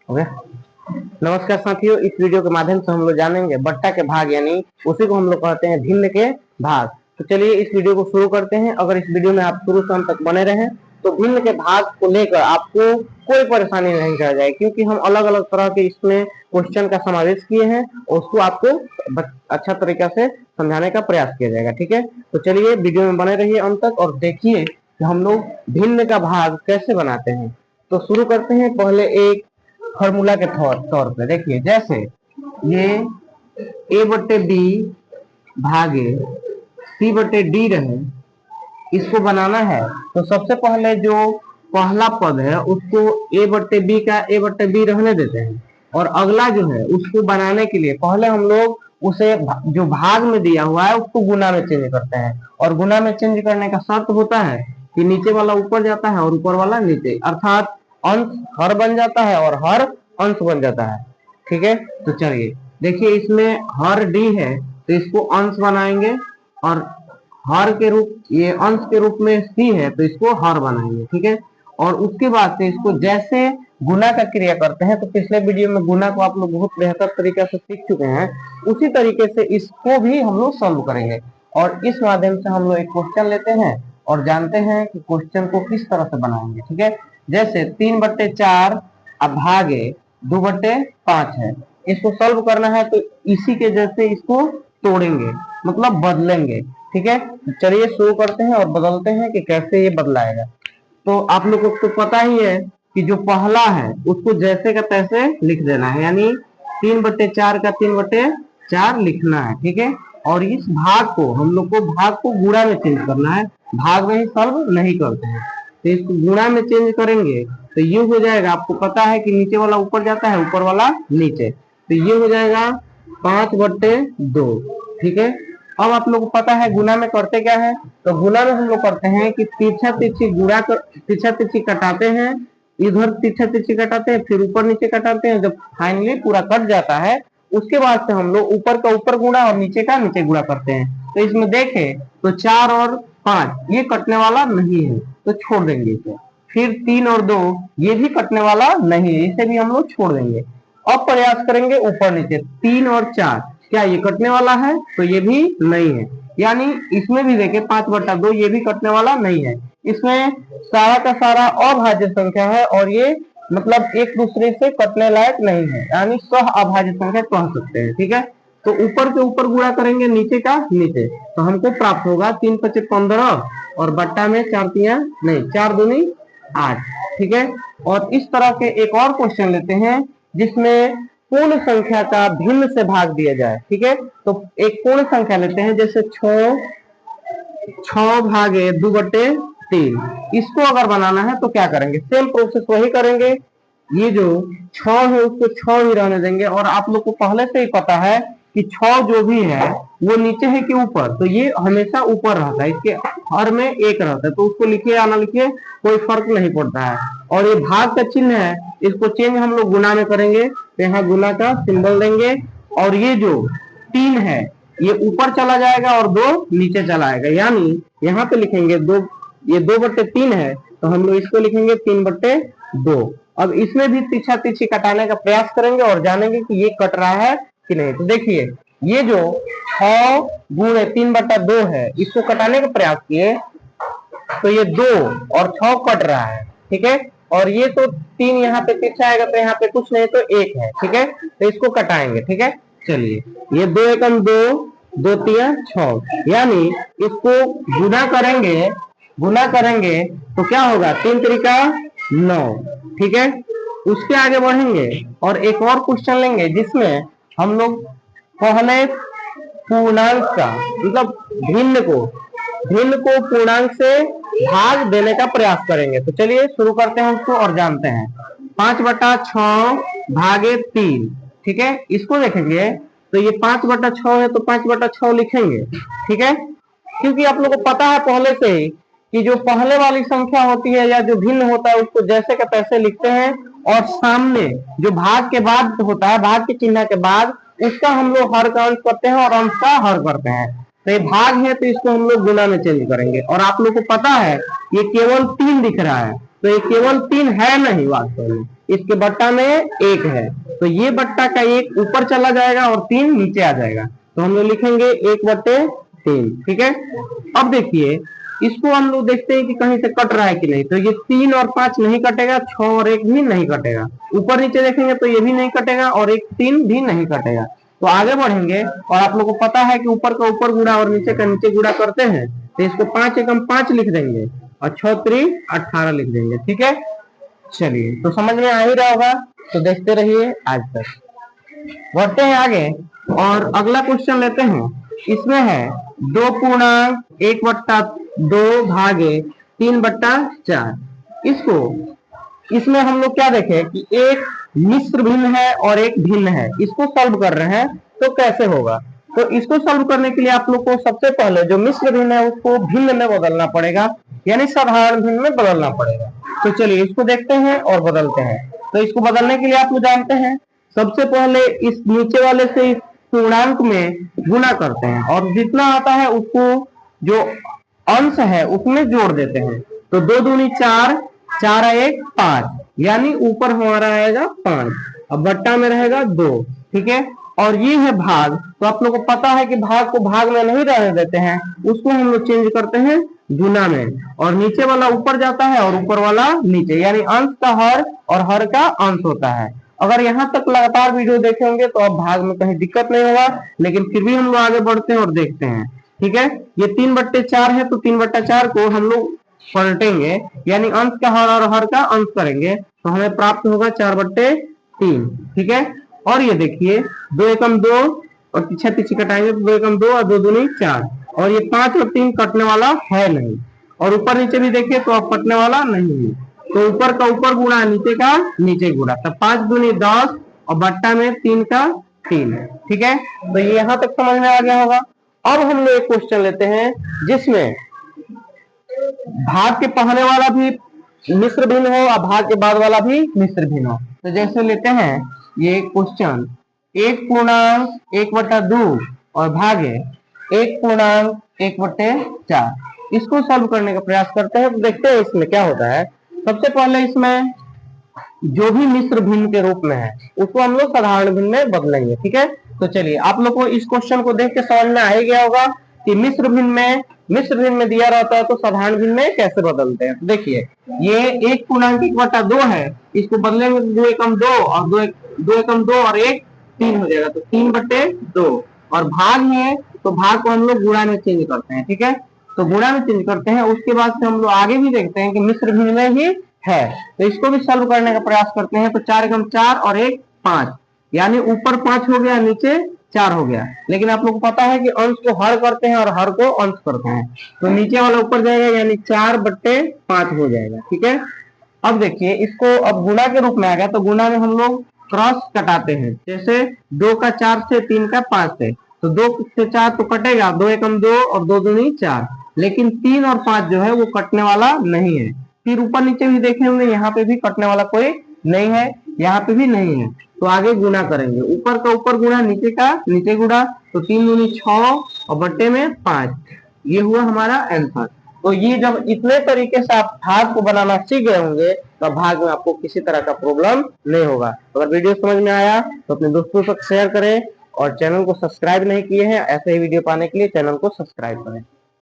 Okay. नमस्कार साथियों, इस वीडियो के माध्यम से हम लोग जानेंगे बट्टा के भाग, यानी उसी को हम लोग कहते हैं भिन्न के भाग। तो चलिए इस वीडियो को शुरू करते हैं। अगर इस वीडियो में आप शुरू से अंत तक बने रहें तो भिन्न के भाग को लेकर आपको कोई परेशानी नहीं रह जाए, क्योंकि हम अलग अलग तरह के इसमें क्वेश्चन का समावेश किए हैं और उसको आपको अच्छा तरीका से समझाने का प्रयास किया जाएगा। ठीक है, तो चलिए वीडियो में बने रहिए अंत तक और देखिए कि हम लोग भिन्न का भाग कैसे बनाते हैं। तो शुरू करते हैं पहले एक फॉर्मूला के तौर पे। देखिए, जैसे ये ए बटे बी भागे सी बटे डी रहे, इसको बनाना है तो सबसे पहले जो पहला पद है उसको ए बटे बी का ए बटे बी रहने देते हैं, और अगला जो है उसको बनाने के लिए पहले हम लोग उसे जो भाग में दिया हुआ है उसको गुना में चेंज करते हैं। और गुना में चेंज करने का शर्त होता है कि नीचे वाला ऊपर जाता है और ऊपर वाला नीचे, अर्थात अंश हर बन जाता है और हर अंश बन जाता है। ठीक है, तो चलिए देखिए, इसमें हर डी है तो इसको अंश बनाएंगे, और हर के रूप ये अंश के रूप में सी है तो इसको हर बनाएंगे। ठीक है, और उसके बाद से इसको जैसे गुना का क्रिया करते हैं, तो पिछले वीडियो में गुना को आप लोग बहुत बेहतर तरीके से सीख चुके हैं, उसी तरीके से इसको भी हम लोग सॉल्व करेंगे। और इस माध्यम से हम लोग एक क्वेश्चन लेते हैं और जानते हैं कि क्वेश्चन को किस तरह से बनाएंगे। ठीक है, जैसे 3/4 अब भागे 2/5 है, इसको सॉल्व करना है तो इसी के जैसे इसको तोड़ेंगे, मतलब बदलेंगे। ठीक है, चलिए शुरू करते हैं और बदलते हैं कि कैसे ये बदलाएगा। तो आप लोगों को तो पता ही है कि जो पहला है उसको जैसे का तैसे लिख देना है, यानी 3/4 का 3/4 लिखना है। ठीक है, और इस भाग को हम लोग को भाग को गुणा में चेंज करना है, भाग में ही सॉल्व नहीं करते हैं। तो इसको गुणा में चेंज करेंगे तो ये हो जाएगा, आपको पता है कि नीचे वाला ऊपर जाता है ऊपर वाला नीचे, तो ये हो जाएगा 5/2। ठीक है, अब आप लोग को पता है गुना में करते क्या है, तो गुना में हम लोग करते हैं कि पीछा पीछे गुणा कर पीछा पीछे कटाते हैं, इधर पीछा पीछे कटाते हैं, फिर ऊपर नीचे कटाते हैं। जब फाइनली पूरा कट जाता है उसके बाद से हम लोग ऊपर का ऊपर गुणा और नीचे का नीचे गुणा करते हैं। तो इसमें देखें तो 4 और 5 ये कटने वाला नहीं है तो छोड़ देंगे इसे। फिर 3 और 2 ये भी कटने वाला नहीं है, इसे भी हम लोग छोड़ देंगे। अब प्रयास करेंगे ऊपर नीचे, 3 और 4 क्या ये कटने वाला है, तो ये भी नहीं है। यानी इसमें भी देखें 5/2 ये भी कटने वाला नहीं है। इसमें सारा का सारा अभाज्य संख्या है और ये मतलब एक दूसरे से कटने लायक नहीं है, यानी सह अभाज्य संख्या कह सकते हैं। ठीक है, तो ऊपर के ऊपर गुणा करेंगे नीचे का नीचे, तो हमको प्राप्त होगा 3×5 = 15 और बट्टा में 4 दूनी 8। ठीक है, और इस तरह के एक और क्वेश्चन लेते हैं जिसमें पूर्ण संख्या का भिन्न से भाग दिया जाए। ठीक है, तो एक पूर्ण संख्या लेते हैं, जैसे 6 भागे 2/3, इसको अगर बनाना है तो क्या करेंगे, सेम प्रोसेस वही करेंगे। ये जो 6 है उसको 6 ही रहने देंगे, और आप लोग को पहले से ही पता है कि 6 जो भी है वो नीचे है कि ऊपर, तो ये हमेशा ऊपर रहता है, इसके हर में एक रहता है, तो उसको लिखिए या ना लिखिए कोई फर्क नहीं पड़ता है। और ये भाग का चिन्ह है, इसको चेंज हम लोग गुना में करेंगे, तो यहाँ गुना का सिंबल देंगे, और ये जो 3 है ये ऊपर चला जाएगा और 2 नीचे चला आएगा, यानी यहाँ पे लिखेंगे 2, ये 2/3 है तो हम लोग इसको लिखेंगे 3/2। अब इसमें भी पीछा पीछे कटाने का प्रयास करेंगे और जानेंगे कि ये कट रहा है कि नहीं। तो देखिए, ये जो 6 गुणे 3/2 है इसको कटाने का प्रयास किए तो ये 2 और 6 कट रहा है। ठीक है, और ये तो 3 यहाँ पे पीछे आएगा तो यहाँ पे कुछ नहीं तो 1 है। ठीक है, तो इसको कटाएंगे। ठीक है, चलिए ये 2 एकम 2, 2 तिया 6, यानी इसको गुना करेंगे तो क्या होगा, 3 त्रिका 9। ठीक है, उसके आगे बढ़ेंगे और एक और क्वेश्चन लेंगे जिसमें हम लोग पहले पूर्णांक का मतलब भिन्न को पूर्णांक से भाग देने का प्रयास करेंगे। तो चलिए शुरू करते हैं उसको और जानते हैं। 5/6 भागे 3। ठीक है, इसको देखेंगे तो ये 5/6 है तो 5/6 लिखेंगे। ठीक है, क्योंकि आप लोगों को पता है पहले से ही कि जो पहले वाली संख्या होती है या जो भिन्न होता है उसको जैसे का तैसे लिखते हैं, और सामने जो भाग के बाद होता है, भाग के चिन्ह के बाद उसका हम लोग हर का अंश करते हैं और अंश का हर करते हैं। तो ये भाग है तो इसको हम लोग गुना में चेंज करेंगे, और आप लोग को पता है ये केवल 3 दिख रहा है, तो ये केवल 3 है नहीं वास्तव में, इसके बट्टा में 1 है, तो ये बट्टा का 1 ऊपर चला जाएगा और 3 नीचे आ जाएगा, तो हम लोग लिखेंगे 1/3। ठीक है। अब देखिए इसको हम लोग देखते हैं कि कहीं से कट रहा है कि नहीं, तो ये 3 और 5 नहीं कटेगा, 6 और 1 भी नहीं कटेगा, ऊपर नीचे देखेंगे तो ये भी नहीं कटेगा और 1 3 भी नहीं कटेगा। तो आगे बढ़ेंगे और आप लोग को पता है कि ऊपर का ऊपर गुणा और नीचे का नीचे गुणा करते हैं, तो इसको 5 एकम 5 लिख देंगे और 6 3 18 लिख देंगे। ठीक है, चलिए तो समझ में आ ही रहा होगा, तो देखते रहिए आज तक। बढ़ते हैं आगे और अगला क्वेश्चन लेते हैं। इसमें है 2 पूर्णांक 1/2 भागे 3/4। इसमें हम लोग क्या देखें कि एक मिश्र भिन्न है और एक भिन्न है, इसको सॉल्व कर रहे हैं तो कैसे होगा। तो इसको सॉल्व करने के लिए आप लोग को सबसे पहले जो मिश्र भिन्न है उसको भिन्न में बदलना पड़ेगा, यानी साधारण भिन्न में बदलना पड़ेगा। तो चलिए इसको देखते हैं और बदलते हैं। तो इसको बदलने के लिए आप लोग जानते हैं सबसे पहले इस नीचे वाले से इस पूर्णांक में गुना करते हैं और जितना आता है उसको जो अंश है उसमें जोड़ देते हैं। तो 2 दूनी 4, 4 1 5, यानी ऊपर हमारा आएगा 5, अब बट्टा में रहेगा 2। ठीक है, और ये है भाग, तो आप लोग को पता है कि भाग को भाग में नहीं रहने देते हैं, उसको हम लोग चेंज करते हैं गुना में, और नीचे वाला ऊपर जाता है और ऊपर वाला नीचे, यानी अंश का हर और हर का अंश होता है। अगर यहाँ तक लगातार वीडियो देखे होंगे तो अब भाग में कहीं दिक्कत नहीं होगा, लेकिन फिर भी हम लोग आगे बढ़ते हैं और देखते हैं। ठीक है, ये 3/4 है, तो 3/4 को हम लोग पलटेंगे, यानी अंश का हर और हर का अंश करेंगे, तो हमें प्राप्त होगा 4/3। ठीक है, और ये देखिए 2 एकम 2 और पीछे पीछे कटाएंगे तो 2 एकम 2 और 2 दूनी 4, और ये 5 और 3 कटने वाला है नहीं, और ऊपर नीचे भी देखिए तो अब कटने वाला नहीं है, तो ऊपर का ऊपर गुणा नीचे का नीचे गुणा, तो 5 दूनी 10 और बट्टा में 3 का 3 है। ठीक है, तो ये यहाँ तक समझ में आ गया होगा। अब हम लोग एक क्वेश्चन लेते हैं जिसमें भाग के पहले वाला भी मिश्र भिन्न हो और भाग के बाद वाला भी मिश्र भिन्न हो। तो जैसे लेते हैं ये क्वेश्चन 1/2 और भागे 1/1/4, इसको सॉल्व करने का प्रयास करते हैं। तो देखते हैं इसमें क्या होता है। सबसे पहले इसमें जो भी मिश्र भिन्न के रूप में है उसको हम लोग साधारण भिन्न में बदलेंगे। ठीक है, तो चलिए आप लोग को इस क्वेश्चन को देख के समझ में आ ही गया होगा कि मिश्र भिन्न में दिया रहता है तो साधारण भिन्न में कैसे बदलते हैं। तो देखिए ये 1/1/2 है, इसको बदलेंगे 2 एकम 2 और 2 एकम 2 और 1 3 हो जाएगा, तो 3/2, और भाग है तो भाग को हम लोग गुणा में चेंज करते हैं। ठीक है, तो गुणा में चेंज करते हैं, उसके बाद से हम लोग आगे भी देखते हैं कि मिश्र भिन्न में ही है, तो इसको भी सॉल्व करने का प्रयास करते हैं। तो 4 एकम 4 और 1 5, यानी ऊपर 5 हो गया नीचे 4 हो गया, लेकिन आप लोग को पता है कि अंश को हर करते हैं और हर को अंश करते हैं, तो नीचे वाला ऊपर जाएगा यानी 4/5 हो जाएगा। ठीक है, अब देखिए इसको अब गुणा के रूप में आ गया, तो गुणा में हम लोग क्रॉस कटाते हैं, जैसे 2 का 4 से 3 का 5 से, तो 2 से 4 तो कटेगा, 2 एकम 2 और 2 दूनी 4, लेकिन 3 और 5 जो है वो कटने वाला नहीं है। फिर ऊपर नीचे भी देखे होंगे, यहाँ पे भी कटने वाला कोई नहीं है, यहाँ पे भी नहीं है, तो आगे गुना करेंगे, ऊपर का ऊपर गुणा नीचे का नीचे गुणा, तो 3 दूनी 6 और बट्टे में 5, ये हुआ हमारा आंसर। तो ये जब इतने तरीके से आप भाग को बनाना सीख गए होंगे तो भाग में आपको किसी तरह का प्रॉब्लम नहीं होगा। अगर वीडियो समझ में आया तो अपने दोस्तों तक शेयर करें, और चैनल को सब्सक्राइब नहीं किए हैं ऐसे ही वीडियो पाने के लिए चैनल को सब्सक्राइब करें।